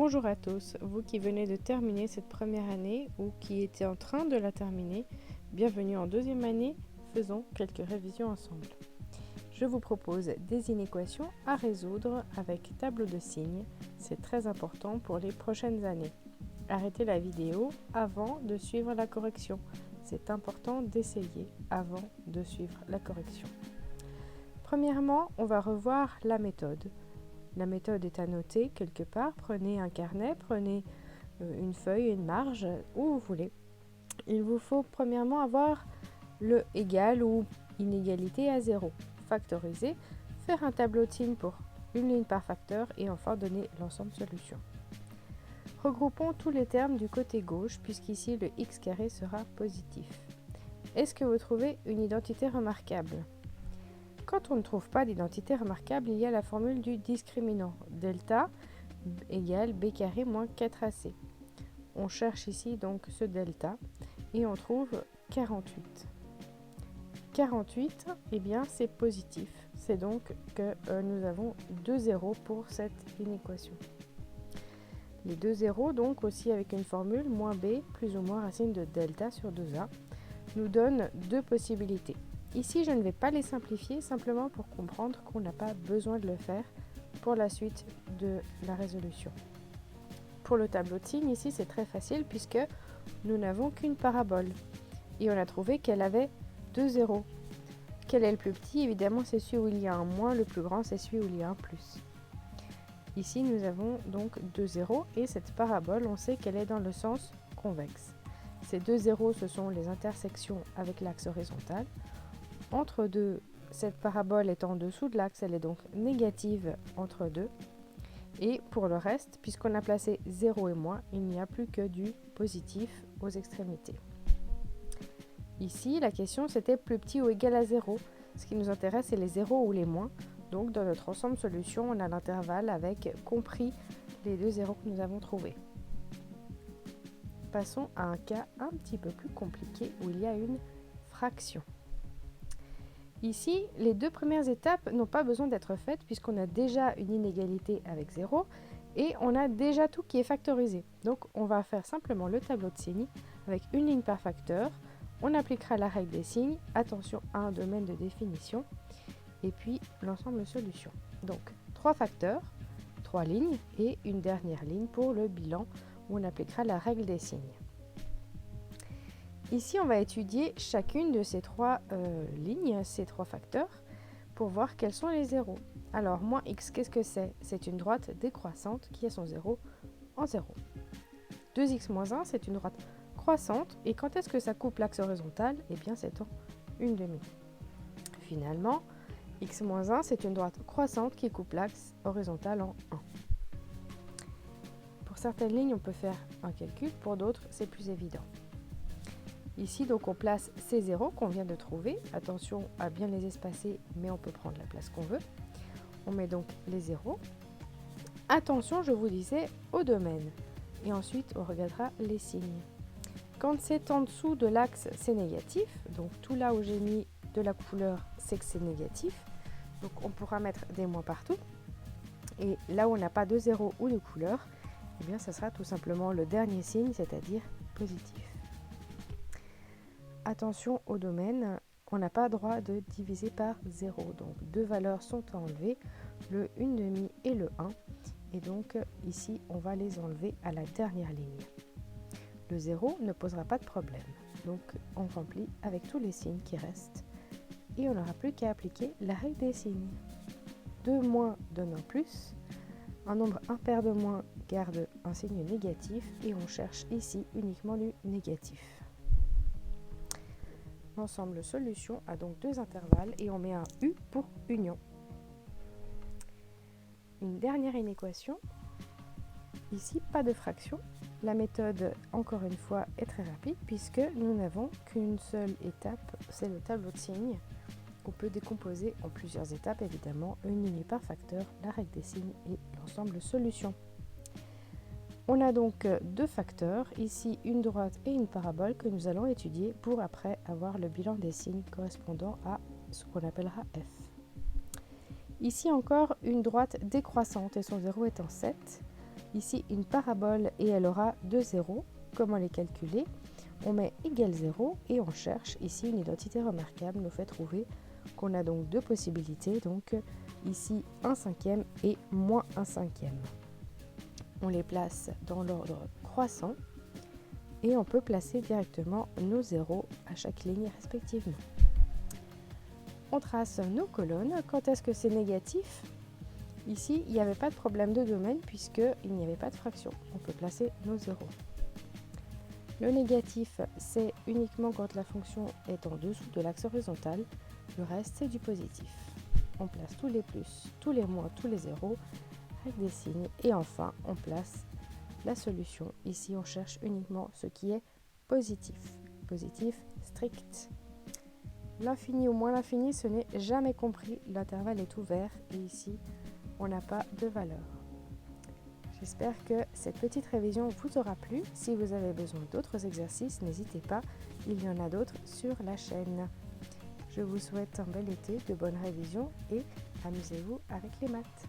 Bonjour à tous, vous qui venez de terminer cette première année ou qui étiez en train de la terminer, bienvenue en deuxième année, faisons quelques révisions ensemble. Je vous propose des inéquations à résoudre avec tableau de signes, c'est très important pour les prochaines années. Arrêtez la vidéo avant de suivre la correction, c'est important d'essayer avant de suivre la correction. Premièrement, on va revoir la méthode. La méthode est à noter quelque part. Prenez un carnet, prenez une feuille, une marge, où vous voulez. Il vous faut premièrement avoir le égal ou inégalité à 0. Factoriser, faire un tableau de signes pour une ligne par facteur et enfin donner l'ensemble solution. Regroupons tous les termes du côté gauche puisqu'ici le x carré sera positif. Est-ce que vous trouvez une identité remarquable ? Quand on ne trouve pas d'identité remarquable, il y a la formule du discriminant. Delta égale b carré moins 4ac. On cherche ici donc ce delta et on trouve 48. 48, eh bien c'est positif. C'est donc que nous avons 2 zéros pour cette inéquation. Les 2 zéros, donc aussi avec une formule, moins b plus ou moins racine de delta sur 2a, nous donne deux possibilités. Ici, je ne vais pas les simplifier, simplement pour comprendre qu'on n'a pas besoin de le faire pour la suite de la résolution. Pour le tableau de signes, ici, c'est très facile puisque nous n'avons qu'une parabole. Et on a trouvé qu'elle avait 2 zéros. Quel est le plus petit ? Évidemment, c'est celui où il y a un moins. Le plus grand, c'est celui où il y a un plus. Ici, nous avons donc 2 zéros et cette parabole, on sait qu'elle est dans le sens convexe. Ces 2 zéros, ce sont les intersections avec l'axe horizontal. Entre deux, cette parabole est en dessous de l'axe, elle est donc négative entre deux. Et pour le reste, puisqu'on a placé 0 et moins, il n'y a plus que du positif aux extrémités. Ici, la question c'était plus petit ou égal à 0. Ce qui nous intéresse, c'est les 0 ou les moins. Donc dans notre ensemble solution, on a l'intervalle avec compris les 2 zéros que nous avons trouvés. Passons à un cas un petit peu plus compliqué où il y a une fraction. Ici, les deux premières étapes n'ont pas besoin d'être faites puisqu'on a déjà une inégalité avec 0 et on a déjà tout qui est factorisé. Donc on va faire simplement le tableau de signes avec une ligne par facteur. On appliquera la règle des signes, attention à un domaine de définition, et puis l'ensemble de solutions. Donc 3 facteurs, 3 lignes et une dernière ligne pour le bilan où on appliquera la règle des signes. Ici, on va étudier chacune de ces 3 lignes, ces 3 facteurs, pour voir quels sont les zéros. Alors, moins x, qu'est-ce que c'est ? C'est une droite décroissante qui a son 0 en 0. 2x moins 1, c'est une droite croissante. Et quand est-ce que ça coupe l'axe horizontal ? Eh bien, c'est en 1/2. Finalement, x moins 1, c'est une droite croissante qui coupe l'axe horizontal en 1. Pour certaines lignes, on peut faire un calcul. Pour d'autres, c'est plus évident. Ici, donc, on place ces zéros qu'on vient de trouver. Attention à bien les espacer, mais on peut prendre la place qu'on veut. On met donc les zéros. Attention, je vous disais, au domaine. Et ensuite, on regardera les signes. Quand c'est en dessous de l'axe, c'est négatif. Donc, tout là où j'ai mis de la couleur, c'est que c'est négatif. Donc, on pourra mettre des moins partout. Et là où on n'a pas de zéro ou de couleur, eh bien, ça sera tout simplement le dernier signe, c'est-à-dire positif. Attention au domaine, on n'a pas droit de diviser par 0. Donc deux valeurs sont à enlever, le 1/2 et le 1. Et donc ici, on va les enlever à la dernière ligne. Le 0 ne posera pas de problème. Donc on remplit avec tous les signes qui restent. Et on n'aura plus qu'à appliquer la règle des signes. 2 moins donne un plus. Un nombre impair de moins garde un signe négatif. Et on cherche ici uniquement du négatif. L'ensemble solution a donc 2 intervalles et on met un U pour union. Une dernière inéquation. Ici, pas de fraction. La méthode, encore une fois, est très rapide puisque nous n'avons qu'une seule étape, c'est le tableau de signes. On peut décomposer en plusieurs étapes, évidemment, une ligne par facteur, la règle des signes et l'ensemble solution. On a donc 2 facteurs, ici une droite et une parabole que nous allons étudier pour après avoir le bilan des signes correspondant à ce qu'on appellera f. Ici encore une droite décroissante et son 0 est en 7. Ici, une parabole et elle aura 2 zéros. Comment les calculer? On met égal 0 et on cherche. Ici, une identité remarquable nous fait trouver qu'on a donc deux possibilités. Donc ici, 1/5 et moins 1/5. On les place dans l'ordre croissant et on peut placer directement nos zéros à chaque ligne respectivement. On trace nos colonnes. Quand est-ce que c'est négatif? Ici, il n'y avait pas de problème de domaine puisqu'il n'y avait pas de fraction. On peut placer nos zéros. Le négatif, c'est uniquement quand la fonction est en dessous de l'axe horizontal. Le reste, c'est du positif. On place tous les plus, tous les moins, tous les zéros avec des signes. Et enfin, on place la solution. Ici, on cherche uniquement ce qui est positif. Positif strict. L'infini ou moins l'infini, ce n'est jamais compris. L'intervalle est ouvert et ici, on n'a pas de valeur. J'espère que cette petite révision vous aura plu. Si vous avez besoin d'autres exercices, n'hésitez pas, il y en a d'autres sur la chaîne. Je vous souhaite un bel été, de bonnes révisions et amusez-vous avec les maths.